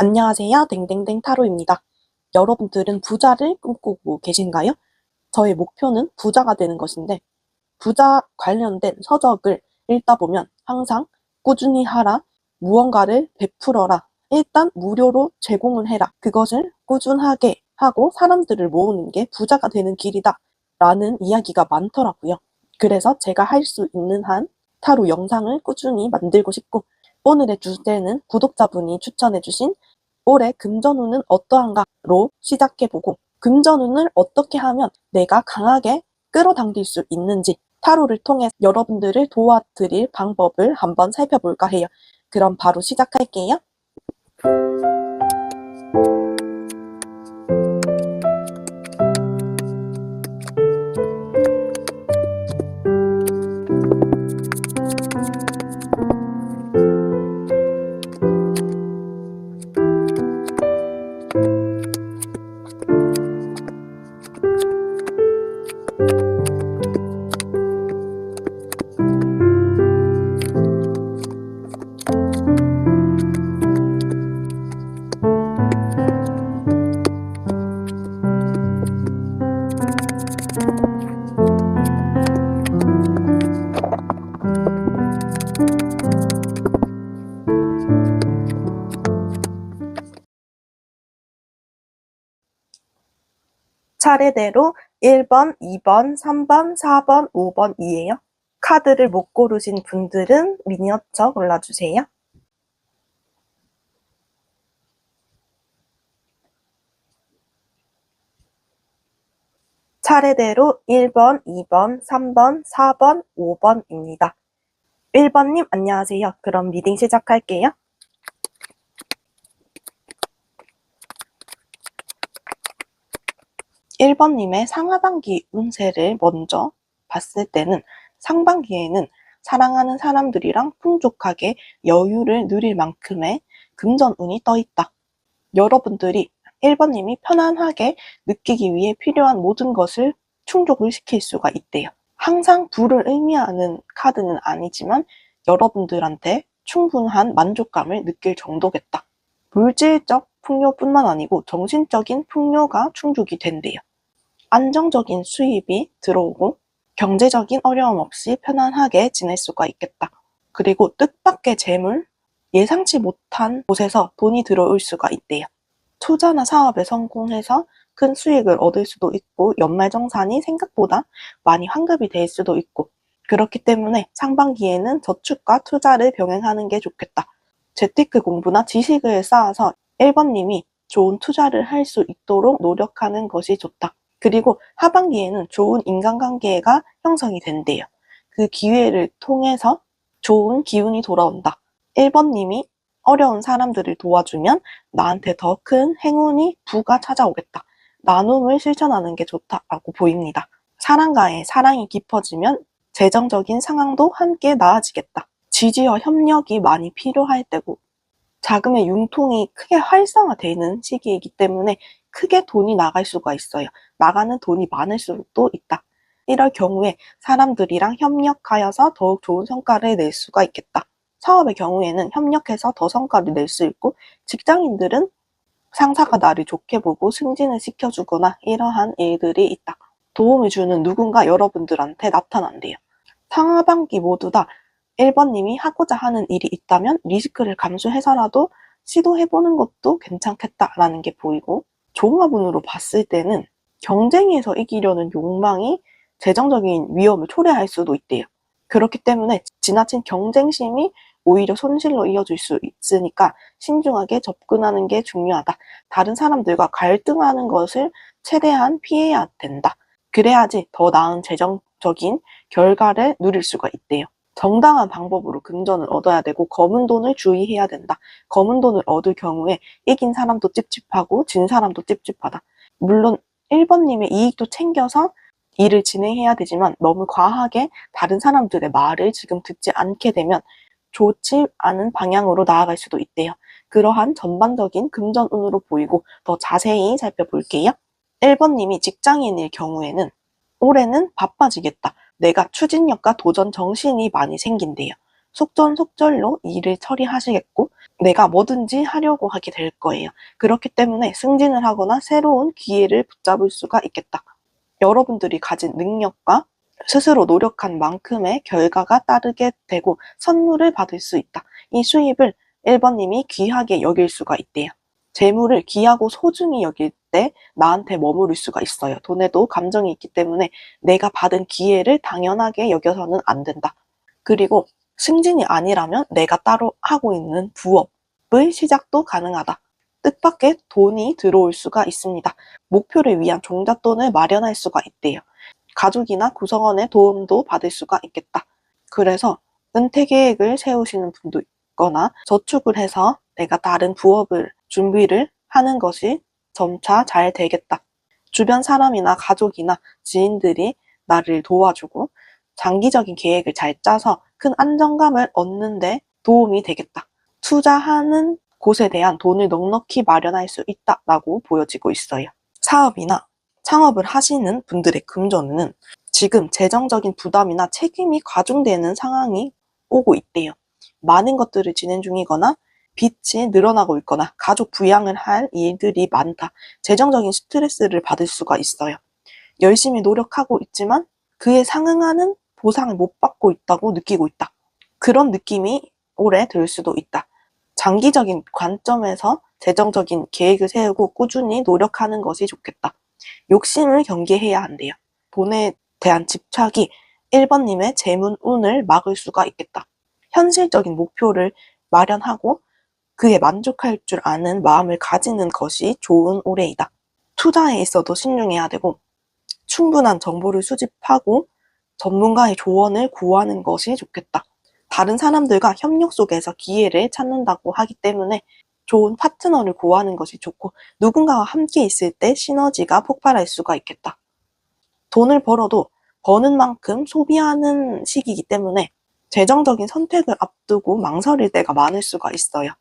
안녕하세요. 댕댕댕 타로입니다. 여러분들은 부자를 꿈꾸고 계신가요? 저의 목표는 부자가 되는 것인데 부자 관련된 서적을 읽다 보면 항상 꾸준히 하라, 무언가를 베풀어라, 일단 무료로 제공을 해라, 그것을 꾸준하게 하고 사람들을 모으는 게 부자가 되는 길이다 라는 이야기가 많더라고요. 그래서 제가 할 수 있는 한 타로 영상을 꾸준히 만들고 싶고, 오늘의 주제는 구독자분이 추천해주신 올해 금전운은 어떠한가로 시작해보고, 금전운을 어떻게 하면 내가 강하게 끌어당길 수 있는지 타로를 통해 여러분들을 도와드릴 방법을 한번 살펴볼까 해요. 그럼 바로 시작할게요. 차례대로 1번, 2번, 3번, 4번, 5번이에요. 카드를 못 고르신 분들은 미니어처 골라주세요. 차례대로 1번, 2번, 3번, 4번, 5번입니다. 1번님 안녕하세요. 그럼 리딩 시작할게요. 1번님의 상하반기 운세를 먼저 봤을 때는 상반기에는 사랑하는 사람들이랑 풍족하게 여유를 누릴 만큼의 금전운이 떠있다. 여러분들이 1번님이 편안하게 느끼기 위해 필요한 모든 것을 충족을 시킬 수가 있대요. 항상 부를 의미하는 카드는 아니지만 여러분들한테 충분한 만족감을 느낄 정도겠다. 물질적 풍요뿐만 아니고 정신적인 풍요가 충족이 된대요. 안정적인 수입이 들어오고 경제적인 어려움 없이 편안하게 지낼 수가 있겠다. 그리고 뜻밖의 재물, 예상치 못한 곳에서 돈이 들어올 수가 있대요. 투자나 사업에 성공해서 큰 수익을 얻을 수도 있고 연말정산이 생각보다 많이 환급이 될 수도 있고, 그렇기 때문에 상반기에는 저축과 투자를 병행하는 게 좋겠다. 재테크 공부나 지식을 쌓아서 1번님이 좋은 투자를 할 수 있도록 노력하는 것이 좋다. 그리고 하반기에는 좋은 인간관계가 형성이 된대요. 그 기회를 통해서 좋은 기운이 돌아온다. 1번님이 어려운 사람들을 도와주면 나한테 더 큰 행운이 부가 찾아오겠다. 나눔을 실천하는 게 좋다라고 보입니다. 사람과의 사랑이 깊어지면 재정적인 상황도 함께 나아지겠다. 지지와 협력이 많이 필요할 때고 자금의 융통이 크게 활성화되는 시기이기 때문에 크게 돈이 나갈 수가 있어요. 나가는 돈이 많을 수도 있다. 이럴 경우에 사람들이랑 협력하여서 더욱 좋은 성과를 낼 수가 있겠다. 사업의 경우에는 협력해서 더 성과를 낼 수 있고, 직장인들은 상사가 나를 좋게 보고 승진을 시켜주거나 이러한 일들이 있다. 도움을 주는 누군가 여러분들한테 나타난대요. 상하반기 모두 다 1번님이 하고자 하는 일이 있다면 리스크를 감수해서라도 시도해보는 것도 괜찮겠다라는 게 보이고, 종합운으로 봤을 때는 경쟁에서 이기려는 욕망이 재정적인 위험을 초래할 수도 있대요. 그렇기 때문에 지나친 경쟁심이 오히려 손실로 이어질 수 있으니까 신중하게 접근하는 게 중요하다. 다른 사람들과 갈등하는 것을 최대한 피해야 된다. 그래야지 더 나은 재정적인 결과를 누릴 수가 있대요. 정당한 방법으로 금전을 얻어야 되고 검은 돈을 주의해야 된다. 검은 돈을 얻을 경우에 이긴 사람도 찝찝하고 진 사람도 찝찝하다. 물론 1번님의 이익도 챙겨서 일을 진행해야 되지만 너무 과하게 다른 사람들의 말을 지금 듣지 않게 되면 좋지 않은 방향으로 나아갈 수도 있대요. 그러한 전반적인 금전운으로 보이고 더 자세히 살펴볼게요. 1번님이 직장인일 경우에는 올해는 바빠지겠다. 내가 추진력과 도전 정신이 많이 생긴대요. 속전속결로 일을 처리하시겠고 내가 뭐든지 하려고 하게 될 거예요. 그렇기 때문에 승진을 하거나 새로운 기회를 붙잡을 수가 있겠다. 여러분들이 가진 능력과 스스로 노력한 만큼의 결과가 따르게 되고 선물을 받을 수 있다. 이 수입을 1번님이 귀하게 여길 수가 있대요. 재물을 귀하고 소중히 여길 때 나한테 머무를 수가 있어요. 돈에도 감정이 있기 때문에 내가 받은 기회를 당연하게 여겨서는 안 된다. 그리고 승진이 아니라면 내가 따로 하고 있는 부업의 시작도 가능하다. 뜻밖의 돈이 들어올 수가 있습니다. 목표를 위한 종잣돈을 마련할 수가 있대요. 가족이나 구성원의 도움도 받을 수가 있겠다. 그래서 은퇴 계획을 세우시는 분도 있거나 저축을 해서 내가 다른 부업을 준비를 하는 것이 점차 잘 되겠다. 주변 사람이나 가족이나 지인들이 나를 도와주고 장기적인 계획을 잘 짜서 큰 안정감을 얻는데 도움이 되겠다. 투자하는 곳에 대한 돈을 넉넉히 마련할 수 있다라고 보여지고 있어요. 사업이나 창업을 하시는 분들의 금전운은 지금 재정적인 부담이나 책임이 과중되는 상황이 오고 있대요. 많은 것들을 진행 중이거나 빚이 늘어나고 있거나 가족 부양을 할 일들이 많다. 재정적인 스트레스를 받을 수가 있어요. 열심히 노력하고 있지만 그에 상응하는 보상을 못 받고 있다고 느끼고 있다. 그런 느낌이 오래 들 수도 있다. 장기적인 관점에서 재정적인 계획을 세우고 꾸준히 노력하는 것이 좋겠다. 욕심을 경계해야 한대요. 돈에 대한 집착이 1번님의 재물운을 막을 수가 있겠다. 현실적인 목표를 마련하고 그에 만족할 줄 아는 마음을 가지는 것이 좋은 올해이다. 투자에 있어도 신중해야 되고 충분한 정보를 수집하고 전문가의 조언을 구하는 것이 좋겠다. 다른 사람들과 협력 속에서 기회를 찾는다고 하기 때문에 좋은 파트너를 구하는 것이 좋고 누군가와 함께 있을 때 시너지가 폭발할 수가 있겠다. 돈을 벌어도 버는 만큼 소비하는 시기이기 때문에 재정적인 선택을 앞두고 망설일 때가 많을 수가 있어요.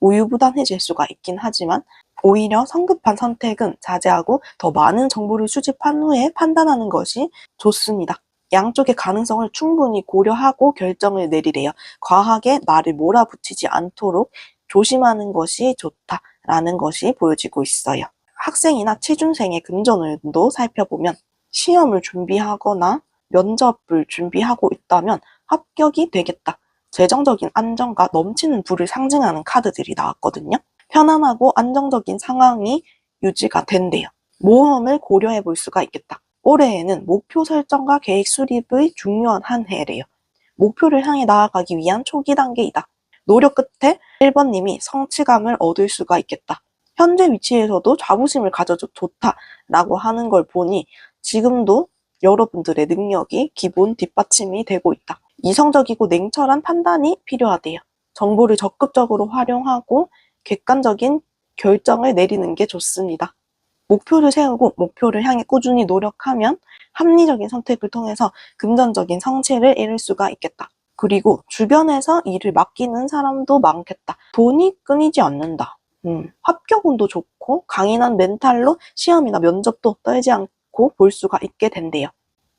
우유부단해질 수가 있긴 하지만 오히려 성급한 선택은 자제하고 더 많은 정보를 수집한 후에 판단하는 것이 좋습니다. 양쪽의 가능성을 충분히 고려하고 결정을 내리래요. 과하게 나를 몰아붙이지 않도록 조심하는 것이 좋다라는 것이 보여지고 있어요. 학생이나 취준생의 금전운도 살펴보면 시험을 준비하거나 면접을 준비하고 있다면 합격이 되겠다. 재정적인 안정과 넘치는 부를 상징하는 카드들이 나왔거든요. 편안하고 안정적인 상황이 유지가 된대요. 모험을 고려해 볼 수가 있겠다. 올해에는 목표 설정과 계획 수립의 중요한 한 해래요. 목표를 향해 나아가기 위한 초기 단계이다. 노력 끝에 1번님이 성취감을 얻을 수가 있겠다. 현재 위치에서도 자부심을 가져도 좋다라고 하는 걸 보니 지금도 여러분들의 능력이 기본 뒷받침이 되고 있다. 이성적이고 냉철한 판단이 필요하대요. 정보를 적극적으로 활용하고 객관적인 결정을 내리는 게 좋습니다. 목표를 세우고 목표를 향해 꾸준히 노력하면 합리적인 선택을 통해서 금전적인 성취를 이룰 수가 있겠다. 그리고 주변에서 일을 맡기는 사람도 많겠다. 돈이 끊이지 않는다. 합격운도 좋고 강인한 멘탈로 시험이나 면접도 떨지 않고 볼 수가 있게 된대요.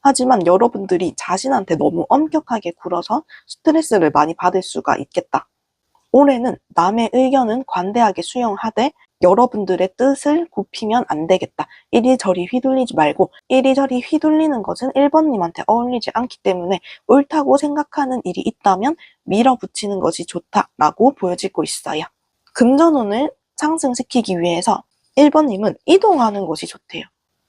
하지만 여러분들이 자신한테 너무 엄격하게 굴어서 스트레스를 많이 받을 수가 있겠다. 올해는 남의 의견은 관대하게 수용하되 여러분들의 뜻을 굽히면 안 되겠다. 이리저리 휘둘리지 말고 이리저리 휘둘리는 것은 1번님한테 어울리지 않기 때문에 옳다고 생각하는 일이 있다면 밀어붙이는 것이 좋다라고 보여지고 있어요. 금전운을 상승시키기 위해서 1번님은 이동하는 것이 좋대요.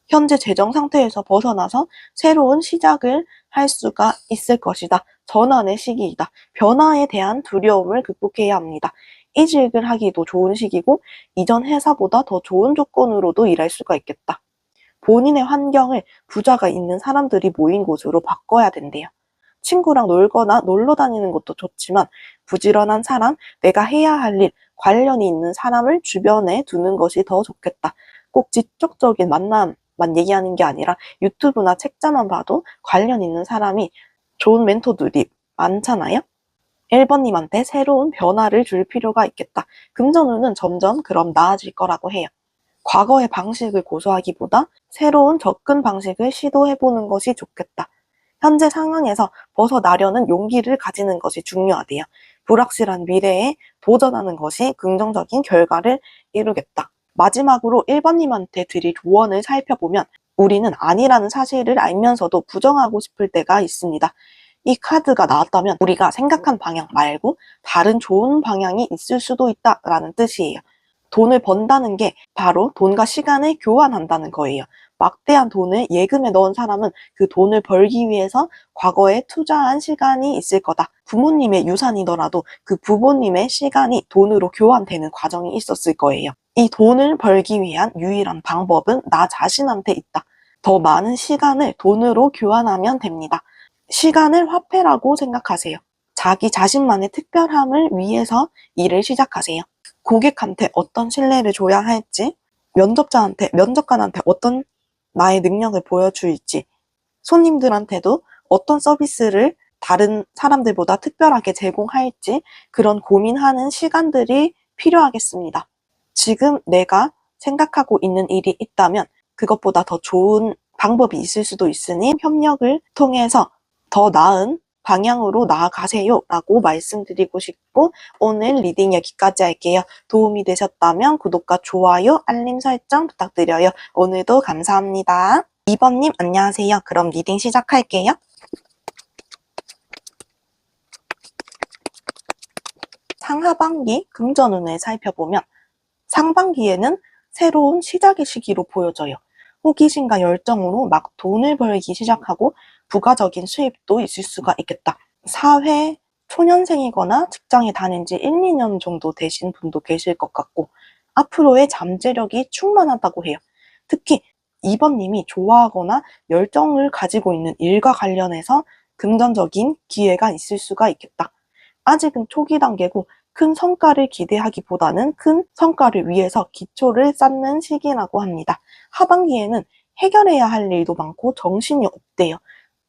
현재 재정 상태에서 벗어나서 새로운 시작을 할 수가 있을 것이다. 전환의 시기이다. 변화에 대한 두려움을 극복해야 합니다. 이직을 하기도 좋은 시기고 이전 회사보다 더 좋은 조건으로도 일할 수가 있겠다. 본인의 환경을 부자가 있는 사람들이 모인 곳으로 바꿔야 된대요. 친구랑 놀거나 놀러 다니는 것도 좋지만 부지런한 사람, 내가 해야 할 일, 관련이 있는 사람을 주변에 두는 것이 더 좋겠다. 꼭 지적적인 만남만 얘기하는 게 아니라 유튜브나 책자만 봐도 관련 있는 사람이 좋은 멘토들이 많잖아요. 1번님한테 새로운 변화를 줄 필요가 있겠다. 금전운은 점점 그럼 나아질 거라고 해요. 과거의 방식을 고수하기보다 새로운 접근 방식을 시도해보는 것이 좋겠다. 현재 상황에서 벗어나려는 용기를 가지는 것이 중요하대요. 불확실한 미래에 도전하는 것이 긍정적인 결과를 이루겠다. 마지막으로 1번님한테 드릴 조언을 살펴보면 우리는 아니라는 사실을 알면서도 부정하고 싶을 때가 있습니다. 이 카드가 나왔다면 우리가 생각한 방향 말고 다른 좋은 방향이 있을 수도 있다라는 뜻이에요. 돈을 번다는 게 바로 돈과 시간을 교환한다는 거예요. 막대한 돈을 예금에 넣은 사람은 그 돈을 벌기 위해서 과거에 투자한 시간이 있을 거다. 부모님의 유산이더라도 그 부모님의 시간이 돈으로 교환되는 과정이 있었을 거예요. 이 돈을 벌기 위한 유일한 방법은 나 자신한테 있다. 더 많은 시간을 돈으로 교환하면 됩니다. 시간을 화폐라고 생각하세요. 자기 자신만의 특별함을 위해서 일을 시작하세요. 고객한테 어떤 신뢰를 줘야 할지, 면접관한테 어떤 나의 능력을 보여줄지, 손님들한테도 어떤 서비스를 다른 사람들보다 특별하게 제공할지 그런 고민하는 시간들이 필요하겠습니다. 지금 내가 생각하고 있는 일이 있다면 그것보다 더 좋은 방법이 있을 수도 있으니 협력을 통해서 더 나은 방향으로 나아가세요 라고 말씀드리고 싶고 오늘 리딩 여기까지 할게요. 도움이 되셨다면 구독과 좋아요, 알림 설정 부탁드려요. 오늘도 감사합니다. 2번님 안녕하세요. 그럼 리딩 시작할게요. 상하반기 금전운을 살펴보면 상반기에는 새로운 시작의 시기로 보여져요. 호기심과 열정으로 막 돈을 벌기 시작하고 부가적인 수입도 있을 수가 있겠다. 사회 초년생이거나 직장에 다닌 지 1, 2년 정도 되신 분도 계실 것 같고 앞으로의 잠재력이 충만하다고 해요. 특히 2번님이 좋아하거나 열정을 가지고 있는 일과 관련해서 금전적인 기회가 있을 수가 있겠다. 아직은 초기 단계고 큰 성과를 기대하기보다는 큰 성과를 위해서 기초를 쌓는 시기라고 합니다. 하반기에는 해결해야 할 일도 많고 정신이 없대요.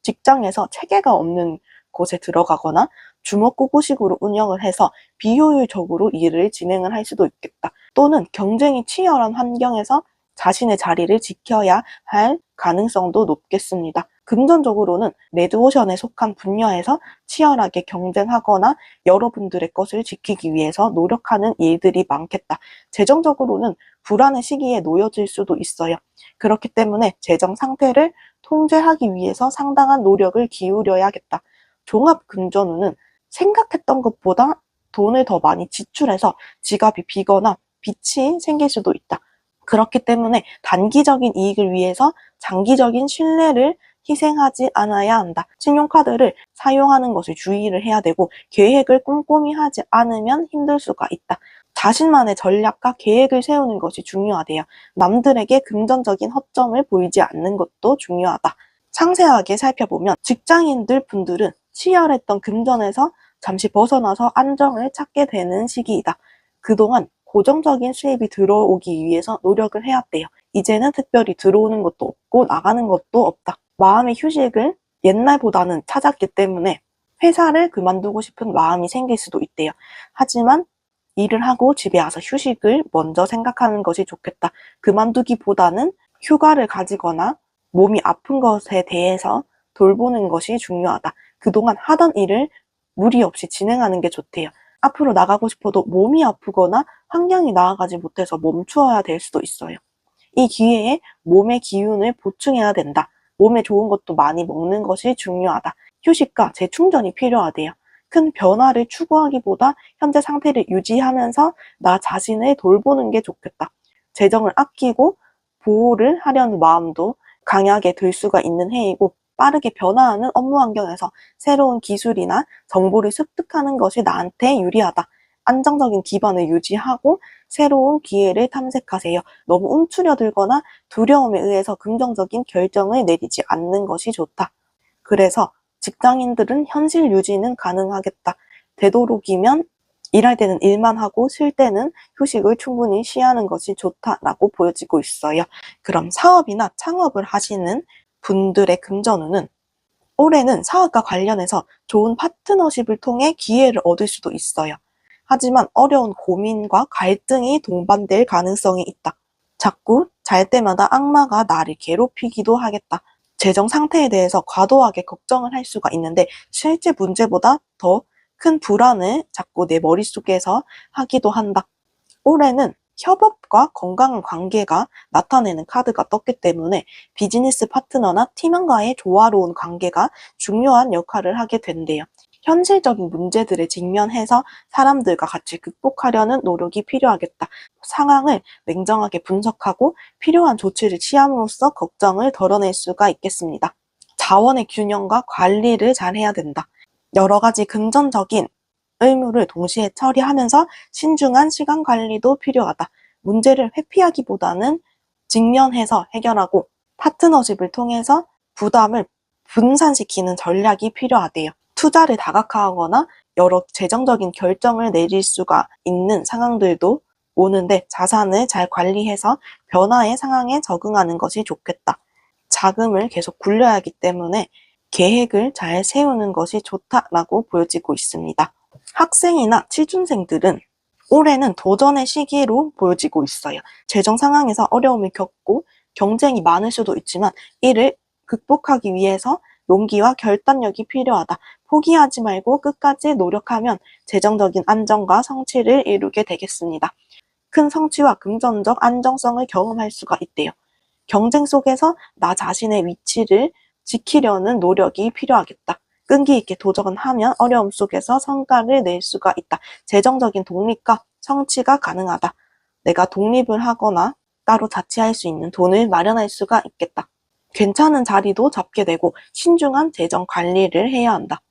직장에서 체계가 없는 곳에 들어가거나 주먹구구식으로 운영을 해서 비효율적으로 일을 진행을 할 수도 있겠다. 또는 경쟁이 치열한 환경에서 자신의 자리를 지켜야 할 가능성도 높겠습니다. 금전적으로는 레드오션에 속한 분야에서 치열하게 경쟁하거나 여러분들의 것을 지키기 위해서 노력하는 일들이 많겠다. 재정적으로는 불안의 시기에 놓여질 수도 있어요. 그렇기 때문에 재정 상태를 통제하기 위해서 상당한 노력을 기울여야겠다. 종합금전운은 생각했던 것보다 돈을 더 많이 지출해서 지갑이 비거나 빚이 생길 수도 있다. 그렇기 때문에 단기적인 이익을 위해서 장기적인 신뢰를 희생하지 않아야 한다. 신용카드를 사용하는 것을 주의를 해야 되고 계획을 꼼꼼히 하지 않으면 힘들 수가 있다. 자신만의 전략과 계획을 세우는 것이 중요하대요. 남들에게 금전적인 허점을 보이지 않는 것도 중요하다. 상세하게 살펴보면 직장인들 분들은 치열했던 금전에서 잠시 벗어나서 안정을 찾게 되는 시기이다. 그동안 고정적인 수입이 들어오기 위해서 노력을 해왔대요. 이제는 특별히 들어오는 것도 없고 나가는 것도 없다. 마음의 휴식을 옛날보다는 찾았기 때문에 회사를 그만두고 싶은 마음이 생길 수도 있대요. 하지만 일을 하고 집에 와서 휴식을 먼저 생각하는 것이 좋겠다. 그만두기보다는 휴가를 가지거나 몸이 아픈 것에 대해서 돌보는 것이 중요하다. 그동안 하던 일을 무리 없이 진행하는 게 좋대요. 앞으로 나가고 싶어도 몸이 아프거나 환경이 나아가지 못해서 멈추어야 될 수도 있어요. 이 기회에 몸의 기운을 보충해야 된다. 몸에 좋은 것도 많이 먹는 것이 중요하다. 휴식과 재충전이 필요하대요. 큰 변화를 추구하기보다 현재 상태를 유지하면서 나 자신을 돌보는 게 좋겠다. 재정을 아끼고 보호를 하려는 마음도 강하게 들 수가 있는 해이고 빠르게 변화하는 업무 환경에서 새로운 기술이나 정보를 습득하는 것이 나한테 유리하다. 안정적인 기반을 유지하고 새로운 기회를 탐색하세요. 너무 움츠려들거나 두려움에 의해서 긍정적인 결정을 내리지 않는 것이 좋다. 그래서 직장인들은 현실 유지는 가능하겠다. 되도록이면 일할 때는 일만 하고 쉴 때는 휴식을 충분히 취하는 것이 좋다라고 보여지고 있어요. 그럼 사업이나 창업을 하시는 분들의 금전운은 올해는 사업과 관련해서 좋은 파트너십을 통해 기회를 얻을 수도 있어요. 하지만 어려운 고민과 갈등이 동반될 가능성이 있다. 자꾸 잘 때마다 악마가 나를 괴롭히기도 하겠다. 재정 상태에 대해서 과도하게 걱정을 할 수가 있는데 실제 문제보다 더 큰 불안을 자꾸 내 머릿속에서 하기도 한다. 올해는 협업과 건강한 관계가 나타내는 카드가 떴기 때문에 비즈니스 파트너나 팀원과의 조화로운 관계가 중요한 역할을 하게 된대요. 현실적인 문제들에 직면해서 사람들과 같이 극복하려는 노력이 필요하겠다. 상황을 냉정하게 분석하고 필요한 조치를 취함으로써 걱정을 덜어낼 수가 있겠습니다. 자원의 균형과 관리를 잘 해야 된다. 여러 가지 금전적인 의무를 동시에 처리하면서 신중한 시간 관리도 필요하다. 문제를 회피하기보다는 직면해서 해결하고 파트너십을 통해서 부담을 분산시키는 전략이 필요하대요. 투자를 다각화하거나 여러 재정적인 결정을 내릴 수가 있는 상황들도 오는데 자산을 잘 관리해서 변화의 상황에 적응하는 것이 좋겠다. 자금을 계속 굴려야 하기 때문에 계획을 잘 세우는 것이 좋다라고 보여지고 있습니다. 학생이나 취준생들은 올해는 도전의 시기로 보여지고 있어요. 재정 상황에서 어려움을 겪고 경쟁이 많을 수도 있지만 이를 극복하기 위해서 용기와 결단력이 필요하다. 포기하지 말고 끝까지 노력하면 재정적인 안정과 성취를 이루게 되겠습니다. 큰 성취와 금전적 안정성을 경험할 수가 있대요. 경쟁 속에서 나 자신의 위치를 지키려는 노력이 필요하겠다. 끈기 있게 도전하면 어려움 속에서 성과를 낼 수가 있다. 재정적인 독립과 성취가 가능하다. 내가 독립을 하거나 따로 자취할 수 있는 돈을 마련할 수가 있겠다. 괜찮은 자리도 잡게 되고 신중한 재정 관리를 해야 한다.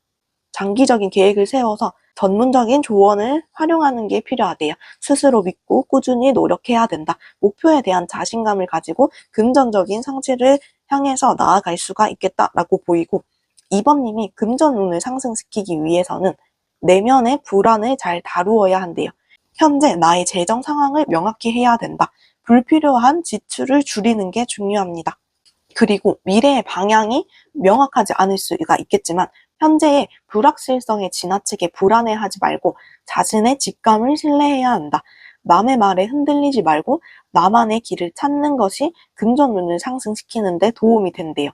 장기적인 계획을 세워서 전문적인 조언을 활용하는 게 필요하대요. 스스로 믿고 꾸준히 노력해야 된다. 목표에 대한 자신감을 가지고 금전적인 성취를 향해서 나아갈 수가 있겠다라고 보이고, 2번님이 금전운을 상승시키기 위해서는 내면의 불안을 잘 다루어야 한대요. 현재 나의 재정 상황을 명확히 해야 된다. 불필요한 지출을 줄이는 게 중요합니다. 그리고 미래의 방향이 명확하지 않을 수가 있겠지만 현재의 불확실성에 지나치게 불안해하지 말고 자신의 직감을 신뢰해야 한다. 남의 말에 흔들리지 말고 나만의 길을 찾는 것이 금전운을 상승시키는 데 도움이 된대요.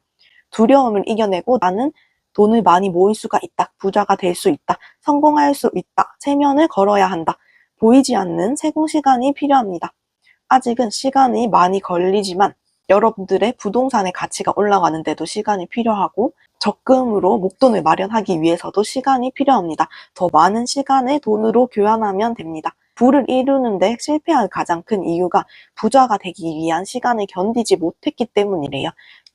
두려움을 이겨내고 나는 돈을 많이 모을 수가 있다. 부자가 될 수 있다. 성공할 수 있다. 체면을 걸어야 한다. 보이지 않는 세공 시간이 필요합니다. 아직은 시간이 많이 걸리지만 여러분들의 부동산의 가치가 올라가는데도 시간이 필요하고 적금으로 목돈을 마련하기 위해서도 시간이 필요합니다. 더 많은 시간을 돈으로 교환하면 됩니다. 부를 이루는데 실패한 가장 큰 이유가 부자가 되기 위한 시간을 견디지 못했기 때문이래요.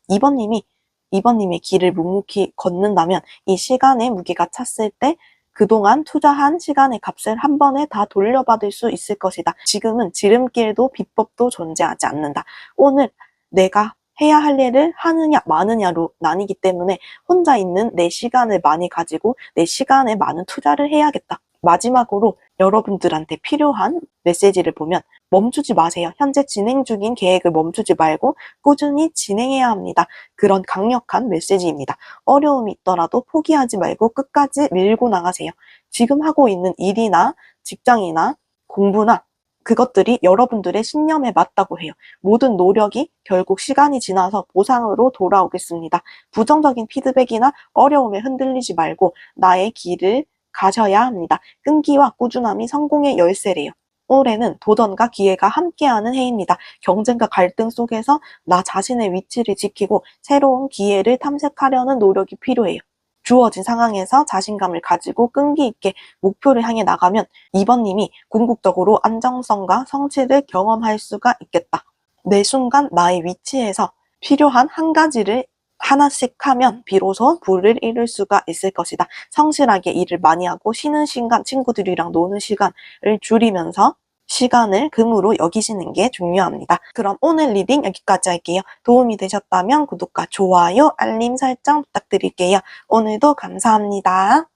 2번님의 길을 묵묵히 걷는다면 이 시간의 무게가 찼을 때 그동안 투자한 시간의 값을 한 번에 다 돌려받을 수 있을 것이다. 지금은 지름길도 비법도 존재하지 않는다. 오늘 내가 해야 할 일을 하느냐 마느냐로 나뉘기 때문에 혼자 있는 내 시간을 많이 가지고 내 시간에 많은 투자를 해야겠다. 마지막으로 여러분들한테 필요한 메시지를 보면 멈추지 마세요. 현재 진행 중인 계획을 멈추지 말고 꾸준히 진행해야 합니다. 그런 강력한 메시지입니다. 어려움이 있더라도 포기하지 말고 끝까지 밀고 나가세요. 지금 하고 있는 일이나 직장이나 공부나 그것들이 여러분들의 신념에 맞다고 해요. 모든 노력이 결국 시간이 지나서 보상으로 돌아오겠습니다. 부정적인 피드백이나 어려움에 흔들리지 말고 나의 길을 가셔야 합니다. 끈기와 꾸준함이 성공의 열쇠래요. 올해는 도전과 기회가 함께하는 해입니다. 경쟁과 갈등 속에서 나 자신의 위치를 지키고 새로운 기회를 탐색하려는 노력이 필요해요. 주어진 상황에서 자신감을 가지고 끈기 있게 목표를 향해 나가면 2번님이 궁극적으로 안정성과 성취를 경험할 수가 있겠다. 매 순간 나의 위치에서 필요한 한 가지를 하나씩 하면 비로소 부를 이룰 수가 있을 것이다. 성실하게 일을 많이 하고 쉬는 시간, 친구들이랑 노는 시간을 줄이면서 시간을 금으로 여기시는 게 중요합니다. 그럼 오늘 리딩 여기까지 할게요. 도움이 되셨다면 구독과 좋아요, 알림 설정 부탁드릴게요. 오늘도 감사합니다.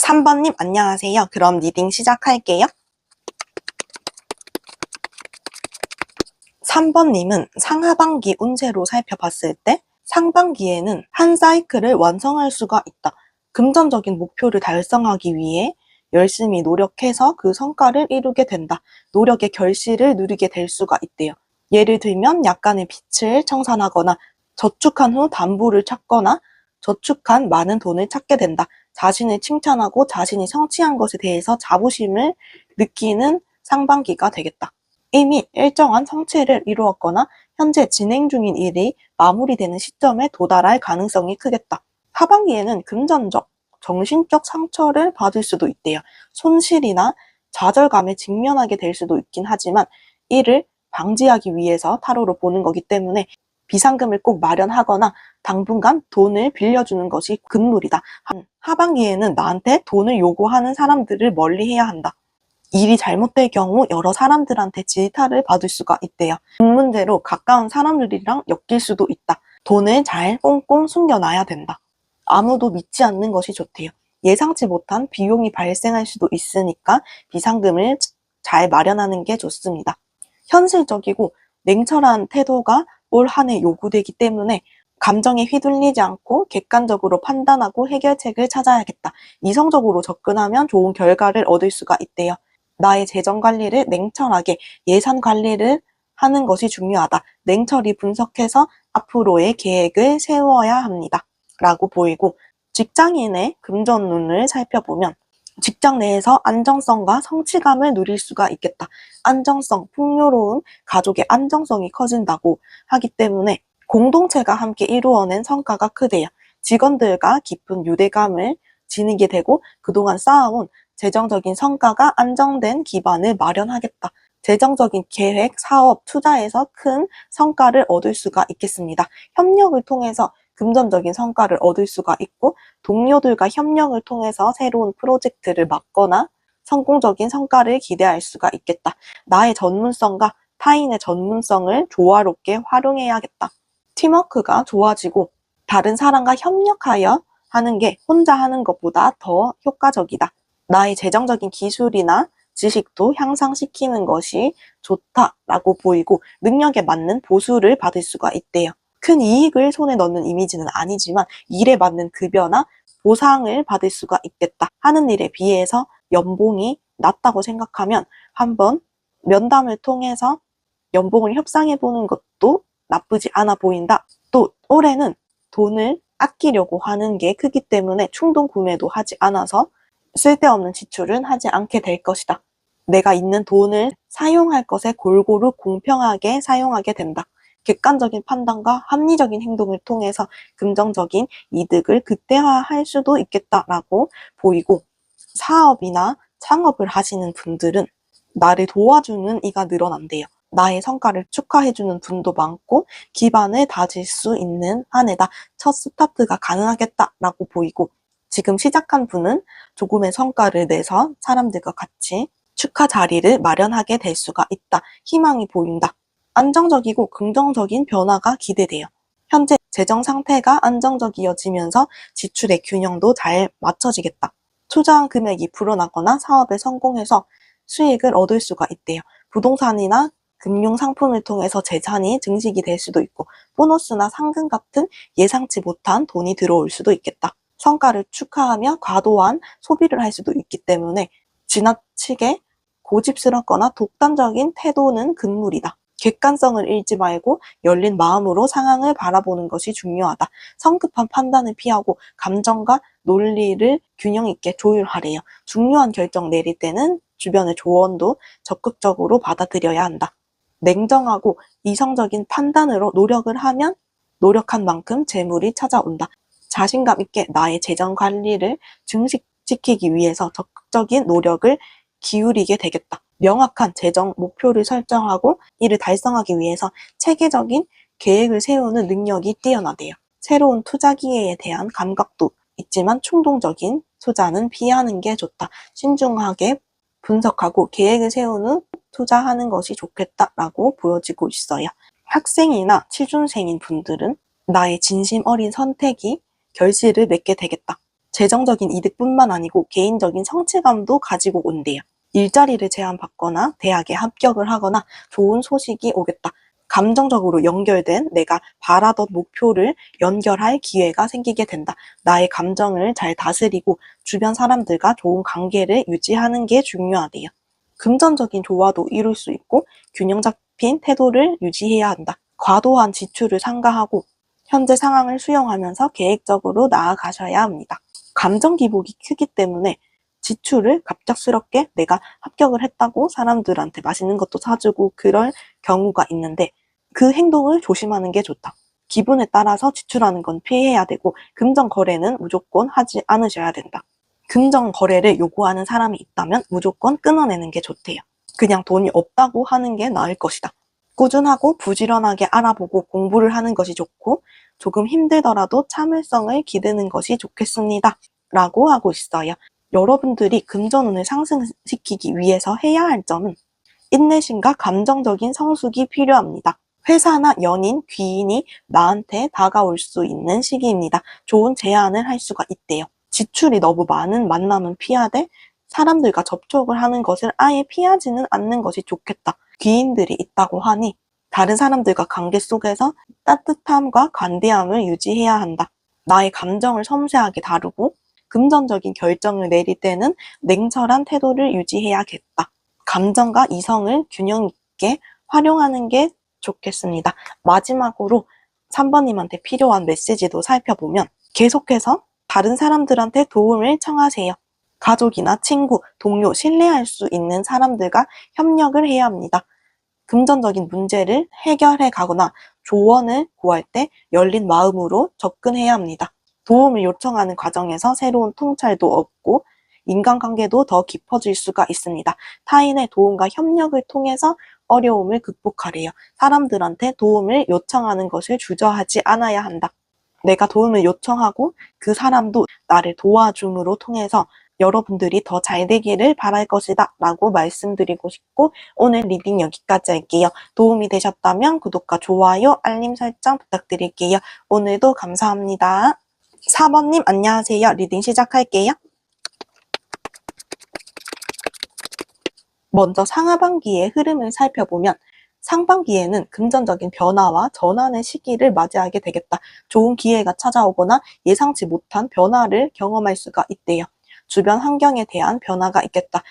3번님 안녕하세요. 그럼 리딩 시작할게요. 3번님은 상하반기 운세로 살펴봤을 때 상반기에는 한 사이클을 완성할 수가 있다. 금전적인 목표를 달성하기 위해 열심히 노력해서 그 성과를 이루게 된다. 노력의 결실을 누리게 될 수가 있대요. 예를 들면 약간의 빛을 청산하거나 저축한 후 담보를 찾거나 저축한 많은 돈을 찾게 된다. 자신을 칭찬하고 자신이 성취한 것에 대해서 자부심을 느끼는 상반기가 되겠다. 이미 일정한 성취를 이루었거나 현재 진행 중인 일이 마무리되는 시점에 도달할 가능성이 크겠다. 하반기에는 금전적, 정신적 상처를 받을 수도 있대요. 손실이나 좌절감에 직면하게 될 수도 있긴 하지만 이를 방지하기 위해서 타로로 보는 거기 때문에 비상금을 꼭 마련하거나 당분간 돈을 빌려주는 것이 금물이다. 하반기에는 나한테 돈을 요구하는 사람들을 멀리해야 한다. 일이 잘못될 경우 여러 사람들한테 질타를 받을 수가 있대요. 돈 문제로 가까운 사람들이랑 엮일 수도 있다. 돈을 잘 꽁꽁 숨겨놔야 된다. 아무도 믿지 않는 것이 좋대요. 예상치 못한 비용이 발생할 수도 있으니까 비상금을 잘 마련하는 게 좋습니다. 현실적이고 냉철한 태도가 올 한 해 요구되기 때문에 감정에 휘둘리지 않고 객관적으로 판단하고 해결책을 찾아야겠다. 이성적으로 접근하면 좋은 결과를 얻을 수가 있대요. 나의 재정 관리를 냉철하게 예산 관리를 하는 것이 중요하다. 냉철히 분석해서 앞으로의 계획을 세워야 합니다. 라고 보이고 직장인의 금전운을 살펴보면 직장 내에서 안정성과 성취감을 누릴 수가 있겠다. 안정성, 풍요로움, 가족의 안정성이 커진다고 하기 때문에 공동체가 함께 이루어낸 성과가 크대요. 직원들과 깊은 유대감을 지니게 되고 그동안 쌓아온 재정적인 성과가 안정된 기반을 마련하겠다. 재정적인 계획, 사업, 투자에서 큰 성과를 얻을 수가 있겠습니다. 협력을 통해서 금전적인 성과를 얻을 수가 있고 동료들과 협력을 통해서 새로운 프로젝트를 맡거나 성공적인 성과를 기대할 수가 있겠다. 나의 전문성과 타인의 전문성을 조화롭게 활용해야겠다. 팀워크가 좋아지고 다른 사람과 협력하여 하는 게 혼자 하는 것보다 더 효과적이다. 나의 재정적인 기술이나 지식도 향상시키는 것이 좋다라고 보이고 능력에 맞는 보수를 받을 수가 있대요. 큰 이익을 손에 넣는 이미지는 아니지만 일에 맞는 급여나 보상을 받을 수가 있겠다. 하는 일에 비해서 연봉이 낮다고 생각하면 한번 면담을 통해서 연봉을 협상해 보는 것도 나쁘지 않아 보인다. 또 올해는 돈을 아끼려고 하는 게 크기 때문에 충동 구매도 하지 않아서 쓸데없는 지출은 하지 않게 될 것이다. 내가 있는 돈을 사용할 것에 골고루 공평하게 사용하게 된다. 객관적인 판단과 합리적인 행동을 통해서 긍정적인 이득을 극대화할 수도 있겠다라고 보이고 사업이나 창업을 하시는 분들은 나를 도와주는 이가 늘어난대요. 나의 성과를 축하해주는 분도 많고 기반을 다질 수 있는 한 해다. 첫 스타트가 가능하겠다라고 보이고 지금 시작한 분은 조금의 성과를 내서 사람들과 같이 축하 자리를 마련하게 될 수가 있다. 희망이 보인다. 안정적이고 긍정적인 변화가 기대돼요. 현재 재정 상태가 안정적이어지면서 지출의 균형도 잘 맞춰지겠다. 투자한 금액이 불어나거나 사업에 성공해서 수익을 얻을 수가 있대요. 부동산이나 금융 상품을 통해서 재산이 증식이 될 수도 있고 보너스나 상금 같은 예상치 못한 돈이 들어올 수도 있겠다. 성과를 축하하며 과도한 소비를 할 수도 있기 때문에 지나치게 고집스럽거나 독단적인 태도는 금물이다. 객관성을 잃지 말고 열린 마음으로 상황을 바라보는 것이 중요하다. 성급한 판단을 피하고 감정과 논리를 균형 있게 조율하래요. 중요한 결정 내릴 때는 주변의 조언도 적극적으로 받아들여야 한다. 냉정하고 이성적인 판단으로 노력을 하면 노력한 만큼 재물이 찾아온다. 자신감 있게 나의 재정 관리를 증식시키기 위해서 적극적인 노력을 기울이게 되겠다. 명확한 재정 목표를 설정하고 이를 달성하기 위해서 체계적인 계획을 세우는 능력이 뛰어나대요. 새로운 투자 기회에 대한 감각도 있지만 충동적인 투자는 피하는 게 좋다. 신중하게 분석하고 계획을 세운 후 투자하는 것이 좋겠다라고 보여지고 있어요. 학생이나 취준생인 분들은 나의 진심 어린 선택이 결실을 맺게 되겠다. 재정적인 이득뿐만 아니고 개인적인 성취감도 가지고 온대요. 일자리를 제안받거나 대학에 합격을 하거나 좋은 소식이 오겠다. 감정적으로 연결된 내가 바라던 목표를 연결할 기회가 생기게 된다. 나의 감정을 잘 다스리고 주변 사람들과 좋은 관계를 유지하는 게 중요하대요. 금전적인 조화도 이룰 수 있고 균형 잡힌 태도를 유지해야 한다. 과도한 지출을 삼가하고 현재 상황을 수용하면서 계획적으로 나아가셔야 합니다. 감정 기복이 크기 때문에 지출을 갑작스럽게 내가 합격을 했다고 사람들한테 맛있는 것도 사주고 그럴 경우가 있는데 그 행동을 조심하는 게 좋다. 기분에 따라서 지출하는 건 피해야 되고 금전 거래는 무조건 하지 않으셔야 된다. 금전 거래를 요구하는 사람이 있다면 무조건 끊어내는 게 좋대요. 그냥 돈이 없다고 하는 게 나을 것이다. 꾸준하고 부지런하게 알아보고 공부를 하는 것이 좋고 조금 힘들더라도 참을성을 기르는 것이 좋겠습니다. 라고 하고 있어요. 여러분들이 금전운을 상승시키기 위해서 해야 할 점은 인내심과 감정적인 성숙이 필요합니다. 회사나 연인, 귀인이 나한테 다가올 수 있는 시기입니다. 좋은 제안을 할 수가 있대요. 지출이 너무 많은 만남은 피하되 사람들과 접촉을 하는 것을 아예 피하지는 않는 것이 좋겠다. 귀인들이 있다고 하니 다른 사람들과 관계 속에서 따뜻함과 관대함을 유지해야 한다. 나의 감정을 섬세하게 다루고 금전적인 결정을 내릴 때는 냉철한 태도를 유지해야겠다. 감정과 이성을 균형 있게 활용하는 게 좋겠습니다. 마지막으로 3번님한테 필요한 메시지도 살펴보면 계속해서 다른 사람들한테 도움을 청하세요. 가족이나 친구, 동료, 신뢰할 수 있는 사람들과 협력을 해야 합니다. 금전적인 문제를 해결해 가거나 조언을 구할 때 열린 마음으로 접근해야 합니다. 도움을 요청하는 과정에서 새로운 통찰도 얻고 인간관계도 더 깊어질 수가 있습니다. 타인의 도움과 협력을 통해서 어려움을 극복하래요. 사람들한테 도움을 요청하는 것을 주저하지 않아야 한다. 내가 도움을 요청하고 그 사람도 나를 도와줌으로 통해서 여러분들이 더 잘 되기를 바랄 것이다 라고 말씀드리고 싶고 오늘 리딩 여기까지 할게요. 도움이 되셨다면 구독과 좋아요, 알림 설정 부탁드릴게요. 오늘도 감사합니다. 4번님 안녕하세요. 리딩 시작할게요. 먼저 상하반기의 흐름을 살펴보면 상반기에는 금전적인 변화와 전환의 시기를 맞이하게 되겠다. 좋은 기회가 찾아오거나 예상치 못한 변화를 경험할 수가 있대요. 주변 환경에 대한 변화가 있겠다.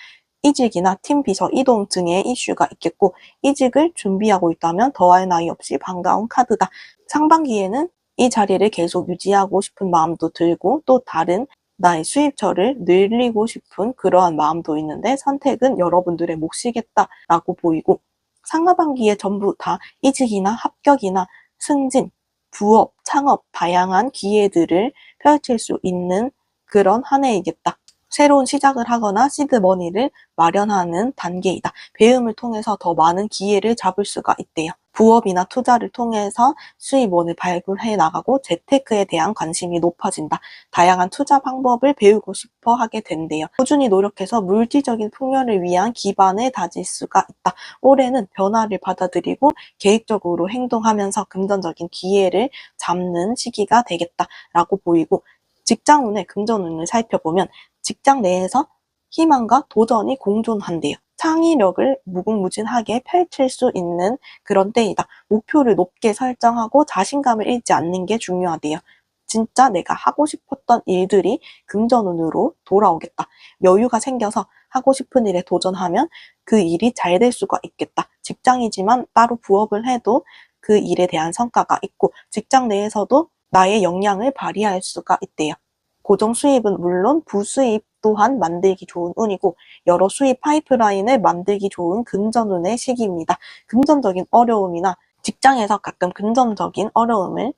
이직이나 팀 비서 이동 등의 이슈가 있겠고 이직을 준비하고 있다면 더할 나위 없이 반가운 카드다. 상반기에는 이 자리를 계속 유지하고 싶은 마음도 들고 또 다른 나의 수입처를 늘리고 싶은 그러한 마음도 있는데 선택은 여러분들의 몫이겠다라고 보이고 상하반기에 전부 다 이직이나 합격이나 승진, 부업, 창업, 다양한 기회들을 펼칠 수 있는 그런 한 해이겠다. 새로운 시작을 하거나 시드머니를 마련하는 단계이다. 배움을 통해서 더 많은 기회를 잡을 수가 있대요. 부업이나 투자를 통해서 수입원을 발굴해 나가고 재테크에 대한 관심이 높아진다. 다양한 투자 방법을 배우고 싶어 하게 된대요. 꾸준히 노력해서 물질적인 풍요를 위한 기반을 다질 수가 있다. 올해는 변화를 받아들이고 계획적으로 행동하면서 금전적인 기회를 잡는 시기가 되겠다라고 보이고 직장운의 금전운을 살펴보면 직장 내에서 희망과 도전이 공존한대요. 창의력을 무궁무진하게 펼칠 수 있는 그런 때이다. 목표를 높게 설정하고 자신감을 잃지 않는 게 중요하대요. 진짜 내가 하고 싶었던 일들이 금전운으로 돌아오겠다. 여유가 생겨서 하고 싶은 일에 도전하면 그 일이 잘 될 수가 있겠다. 직장이지만 따로 부업을 해도 그 일에 대한 성과가 있고 직장 내에서도 나의 역량을 발휘할 수가 있대요. 고정 수입은 물론 부수입 또한 만들기 좋은 운이고 여러 수입 파이프라인을 만들기 좋은 금전운의 시기입니다. 금전적인 어려움이나 직장에서 가끔 금전적인 어려움을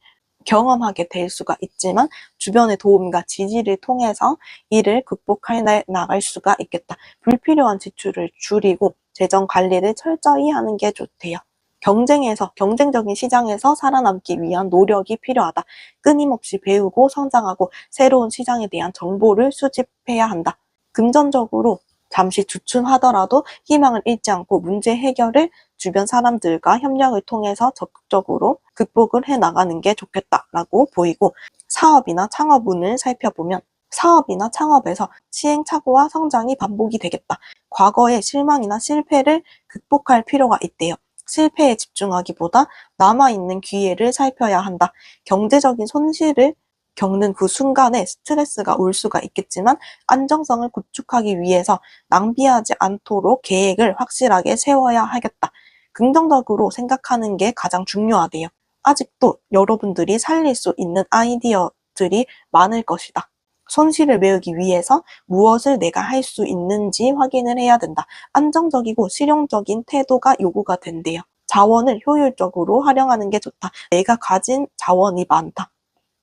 경험하게 될 수가 있지만 주변의 도움과 지지를 통해서 이를 극복해 나갈 수가 있겠다. 불필요한 지출을 줄이고 재정 관리를 철저히 하는 게 좋대요. 경쟁적인 시장에서 살아남기 위한 노력이 필요하다. 끊임없이 배우고 성장하고 새로운 시장에 대한 정보를 수집해야 한다. 금전적으로 잠시 주춤하더라도 희망을 잃지 않고 문제 해결을 주변 사람들과 협력을 통해서 적극적으로 극복을 해 나가는 게 좋겠다라고 보이고 사업이나 창업운을 살펴보면 사업이나 창업에서 시행착오와 성장이 반복이 되겠다. 과거의 실망이나 실패를 극복할 필요가 있대요. 실패에 집중하기보다 남아있는 기회를 살펴야 한다. 경제적인 손실을 겪는 그 순간에 스트레스가 올 수가 있겠지만 안정성을 구축하기 위해서 낭비하지 않도록 계획을 확실하게 세워야 하겠다. 긍정적으로 생각하는 게 가장 중요하대요. 아직도 여러분들이 살릴 수 있는 아이디어들이 많을 것이다. 손실을 메우기 위해서 무엇을 내가 할 수 있는지 확인을 해야 된다. 안정적이고 실용적인 태도가 요구가 된대요. 자원을 효율적으로 활용하는 게 좋다. 내가 가진 자원이 많다.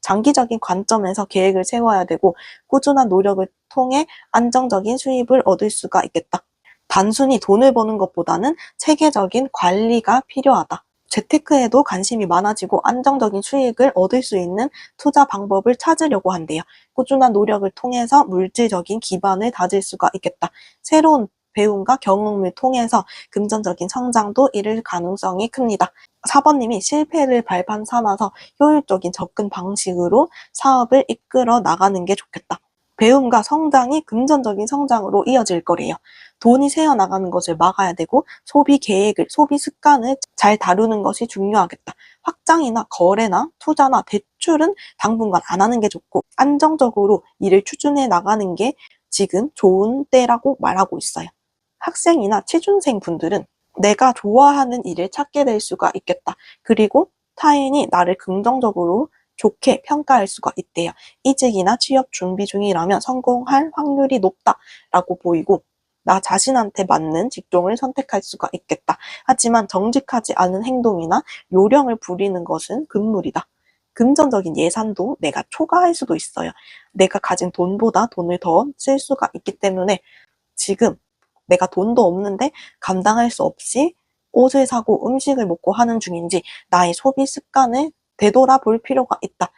장기적인 관점에서 계획을 세워야 되고 꾸준한 노력을 통해 안정적인 수입을 얻을 수가 있겠다. 단순히 돈을 버는 것보다는 체계적인 관리가 필요하다. 재테크에도 관심이 많아지고 안정적인 수익을 얻을 수 있는 투자 방법을 찾으려고 한대요. 꾸준한 노력을 통해서 물질적인 기반을 다질 수가 있겠다. 새로운 배움과 경험을 통해서 금전적인 성장도 이룰 가능성이 큽니다. 4번님이 실패를 발판 삼아서 효율적인 접근 방식으로 사업을 이끌어 나가는 게 좋겠다. 배움과 성장이 금전적인 성장으로 이어질 거래요. 돈이 새어나가는 것을 막아야 되고 소비 계획을, 소비 습관을 잘 다루는 것이 중요하겠다. 확장이나 거래나 투자나 대출은 당분간 안 하는 게 좋고 안정적으로 일을 추진해 나가는 게 지금 좋은 때라고 말하고 있어요. 학생이나 취준생 분들은 내가 좋아하는 일을 찾게 될 수가 있겠다. 그리고 타인이 나를 긍정적으로 좋게 평가할 수가 있대요. 이직이나 취업 준비 중이라면 성공할 확률이 높다라고 보이고 나 자신한테 맞는 직종을 선택할 수가 있겠다. 하지만 정직하지 않은 행동이나 요령을 부리는 것은 금물이다. 금전적인 예산도 내가 초과할 수도 있어요. 내가 가진 돈보다 돈을 더 쓸 수가 있기 때문에 지금 내가 돈도 없는데 감당할 수 없이 옷을 사고 음식을 먹고 하는 중인지 나의 소비 습관을 되돌아볼 필요가 있다.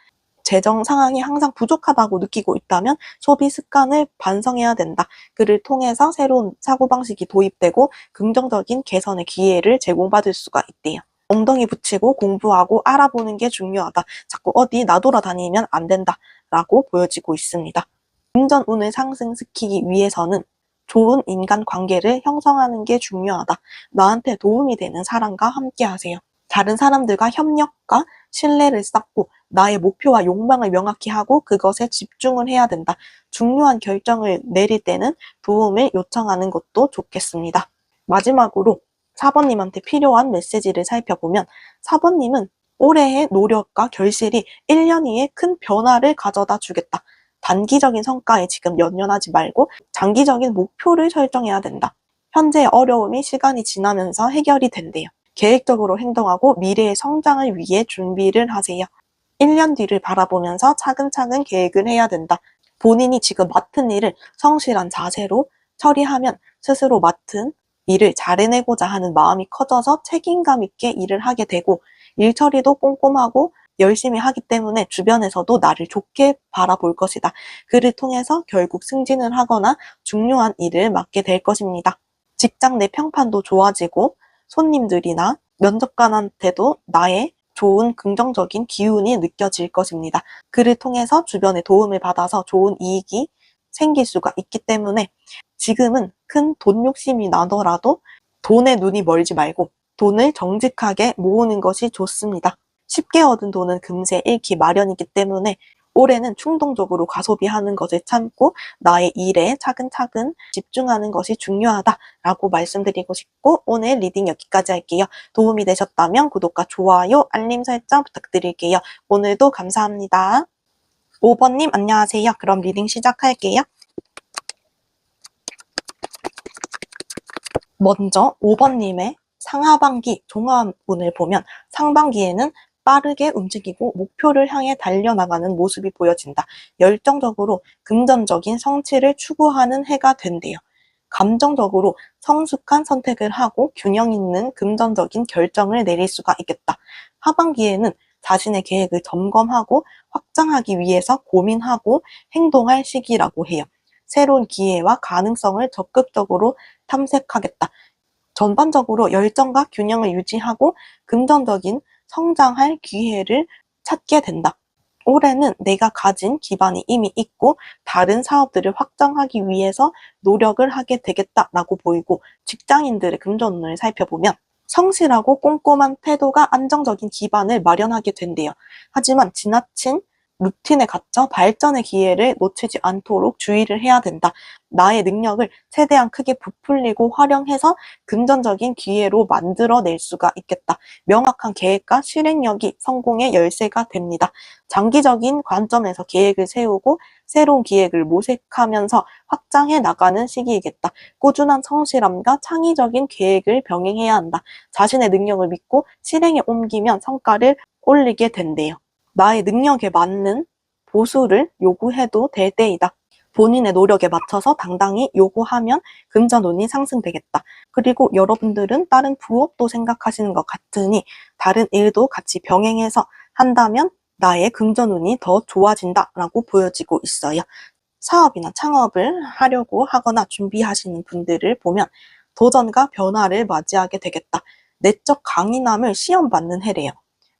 재정 상황이 항상 부족하다고 느끼고 있다면 소비 습관을 반성해야 된다. 그를 통해서 새로운 사고방식이 도입되고 긍정적인 개선의 기회를 제공받을 수가 있대요. 엉덩이 붙이고 공부하고 알아보는 게 중요하다. 자꾸 어디 나돌아다니면 안 된다. 라고 보여지고 있습니다. 금전운을 상승시키기 위해서는 좋은 인간관계를 형성하는 게 중요하다. 나한테 도움이 되는 사람과 함께 하세요. 다른 사람들과 협력과 신뢰를 쌓고 나의 목표와 욕망을 명확히 하고 그것에 집중을 해야 된다. 중요한 결정을 내릴 때는 도움을 요청하는 것도 좋겠습니다. 마지막으로 4번님한테 필요한 메시지를 살펴보면 4번님은 올해의 노력과 결실이 1년 후에 큰 변화를 가져다 주겠다. 단기적인 성과에 지금 연연하지 말고 장기적인 목표를 설정해야 된다. 현재의 어려움이 시간이 지나면서 해결이 된대요. 계획적으로 행동하고 미래의 성장을 위해 준비를 하세요. 1년 뒤를 바라보면서 차근차근 계획을 해야 된다. 본인이 지금 맡은 일을 성실한 자세로 처리하면 스스로 맡은 일을 잘해내고자 하는 마음이 커져서 책임감 있게 일을 하게 되고 일 처리도 꼼꼼하고 열심히 하기 때문에 주변에서도 나를 좋게 바라볼 것이다. 그를 통해서 결국 승진을 하거나 중요한 일을 맡게 될 것입니다. 직장 내 평판도 좋아지고 손님들이나 면접관한테도 나의 좋은 긍정적인 기운이 느껴질 것입니다. 그를 통해서 주변의 도움을 받아서 좋은 이익이 생길 수가 있기 때문에 지금은 큰 돈 욕심이 나더라도 돈에 눈이 멀지 말고 돈을 정직하게 모으는 것이 좋습니다. 쉽게 얻은 돈은 금세 잃기 마련이기 때문에 올해는 충동적으로 과소비하는 것을 참고 나의 일에 차근차근 집중하는 것이 중요하다라고 말씀드리고 싶고 오늘 리딩 여기까지 할게요. 도움이 되셨다면 구독과 좋아요, 알림 설정 부탁드릴게요. 오늘도 감사합니다. 5번님 안녕하세요. 그럼 리딩 시작할게요. 먼저 5번님의 상하반기 종합운을 보면 상반기에는 빠르게 움직이고 목표를 향해 달려나가는 모습이 보여진다. 열정적으로 금전적인 성취를 추구하는 해가 된대요. 감정적으로 성숙한 선택을 하고 균형 있는 금전적인 결정을 내릴 수가 있겠다. 하반기에는 자신의 계획을 점검하고 확장하기 위해서 고민하고 행동할 시기라고 해요. 새로운 기회와 가능성을 적극적으로 탐색하겠다. 전반적으로 열정과 균형을 유지하고 금전적인 성장할 기회를 찾게 된다. 올해는 내가 가진 기반이 이미 있고 다른 사업들을 확장하기 위해서 노력을 하게 되겠다라고 보이고 직장인들의 금전운을 살펴보면 성실하고 꼼꼼한 태도가 안정적인 기반을 마련하게 된대요. 하지만 지나친 루틴에 갇혀 발전의 기회를 놓치지 않도록 주의를 해야 된다. 나의 능력을 최대한 크게 부풀리고 활용해서 금전적인 기회로 만들어낼 수가 있겠다. 명확한 계획과 실행력이 성공의 열쇠가 됩니다. 장기적인 관점에서 계획을 세우고 새로운 기획을 모색하면서 확장해 나가는 시기이겠다. 꾸준한 성실함과 창의적인 계획을 병행해야 한다. 자신의 능력을 믿고 실행에 옮기면 성과를 올리게 된대요. 나의 능력에 맞는 보수를 요구해도 될 때이다. 본인의 노력에 맞춰서 당당히 요구하면 금전운이 상승되겠다. 그리고 여러분들은 다른 부업도 생각하시는 것 같으니 다른 일도 같이 병행해서 한다면 나의 금전운이 더 좋아진다라고 보여지고 있어요. 사업이나 창업을 하려고 하거나 준비하시는 분들을 보면 도전과 변화를 맞이하게 되겠다. 내적 강인함을 시험받는 해래요.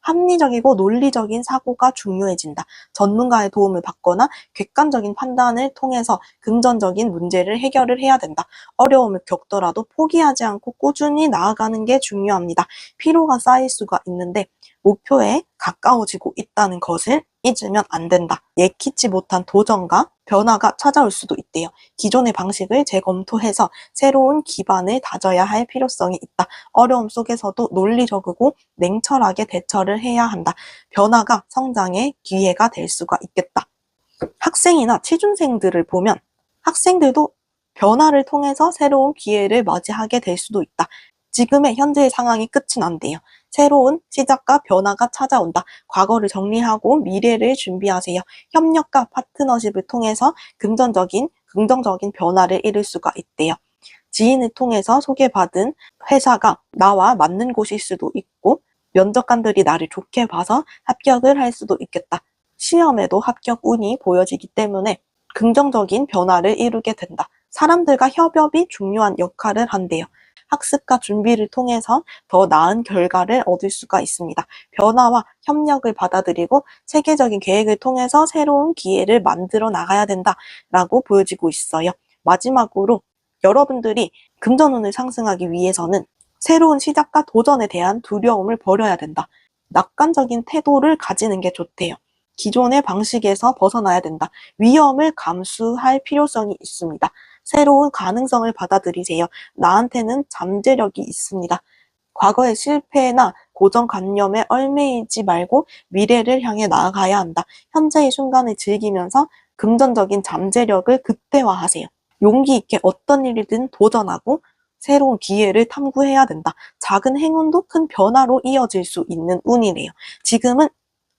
합리적이고 논리적인 사고가 중요해진다. 전문가의 도움을 받거나 객관적인 판단을 통해서 금전적인 문제를 해결을 해야 된다. 어려움을 겪더라도 포기하지 않고 꾸준히 나아가는 게 중요합니다. 피로가 쌓일 수가 있는데 목표에 가까워지고 있다는 것을 잊으면 안 된다. 예기치 못한 도전과 변화가 찾아올 수도 있대요. 기존의 방식을 재검토해서 새로운 기반을 다져야 할 필요성이 있다. 어려움 속에서도 논리적이고 냉철하게 대처를 해야 한다. 변화가 성장의 기회가 될 수가 있겠다. 학생이나 취준생들을 보면 학생들도 변화를 통해서 새로운 기회를 맞이하게 될 수도 있다. 지금의 현재의 상황이 끝은 안 돼요. 새로운 시작과 변화가 찾아온다. 과거를 정리하고 미래를 준비하세요. 협력과 파트너십을 통해서 긍정적인 변화를 이룰 수가 있대요. 지인을 통해서 소개받은 회사가 나와 맞는 곳일 수도 있고 면접관들이 나를 좋게 봐서 합격을 할 수도 있겠다. 시험에도 합격 운이 보여지기 때문에 긍정적인 변화를 이루게 된다. 사람들과 협업이 중요한 역할을 한대요. 학습과 준비를 통해서 더 나은 결과를 얻을 수가 있습니다. 변화와 협력을 받아들이고 체계적인 계획을 통해서 새로운 기회를 만들어 나가야 된다라고 보여지고 있어요. 마지막으로 여러분들이 금전운을 상승하기 위해서는 새로운 시작과 도전에 대한 두려움을 버려야 된다. 낙관적인 태도를 가지는 게 좋대요. 기존의 방식에서 벗어나야 된다. 위험을 감수할 필요성이 있습니다. 새로운 가능성을 받아들이세요. 나한테는 잠재력이 있습니다. 과거의 실패나 고정관념에 얽매이지 말고 미래를 향해 나아가야 한다. 현재의 순간을 즐기면서 금전적인 잠재력을 극대화하세요. 용기 있게 어떤 일이든 도전하고 새로운 기회를 탐구해야 된다. 작은 행운도 큰 변화로 이어질 수 있는 운이래요. 지금은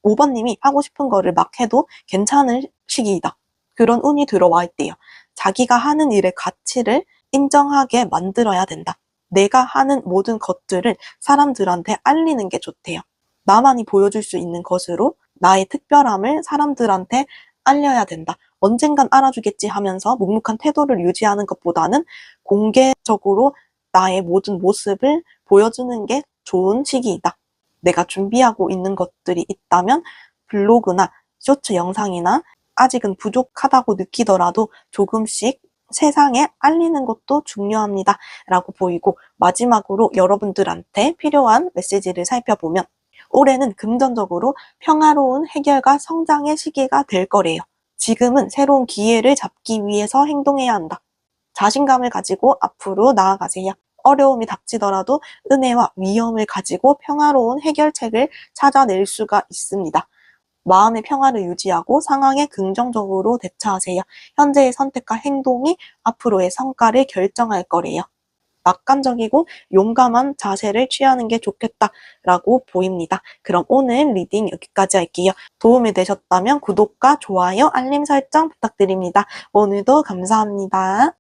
5번님이 하고 싶은 거를 막 해도 괜찮을 시기이다. 그런 운이 들어와 있대요. 자기가 하는 일의 가치를 인정하게 만들어야 된다. 내가 하는 모든 것들을 사람들한테 알리는 게 좋대요. 나만이 보여줄 수 있는 것으로 나의 특별함을 사람들한테 알려야 된다. 언젠간 알아주겠지 하면서 묵묵한 태도를 유지하는 것보다는 공개적으로 나의 모든 모습을 보여주는 게 좋은 시기이다. 내가 준비하고 있는 것들이 있다면 블로그나 쇼츠 영상이나 아직은 부족하다고 느끼더라도 조금씩 세상에 알리는 것도 중요합니다. 라고 보이고 마지막으로 여러분들한테 필요한 메시지를 살펴보면 올해는 금전적으로 평화로운 해결과 성장의 시기가 될 거래요. 지금은 새로운 기회를 잡기 위해서 행동해야 한다. 자신감을 가지고 앞으로 나아가세요. 어려움이 닥치더라도 은혜와 위엄을 가지고 평화로운 해결책을 찾아낼 수가 있습니다. 마음의 평화를 유지하고 상황에 긍정적으로 대처하세요. 현재의 선택과 행동이 앞으로의 성과를 결정할 거래요. 낙관적이고 용감한 자세를 취하는 게 좋겠다라고 보입니다. 그럼 오늘 리딩 여기까지 할게요. 도움이 되셨다면 구독과 좋아요, 알림 설정 부탁드립니다. 오늘도 감사합니다.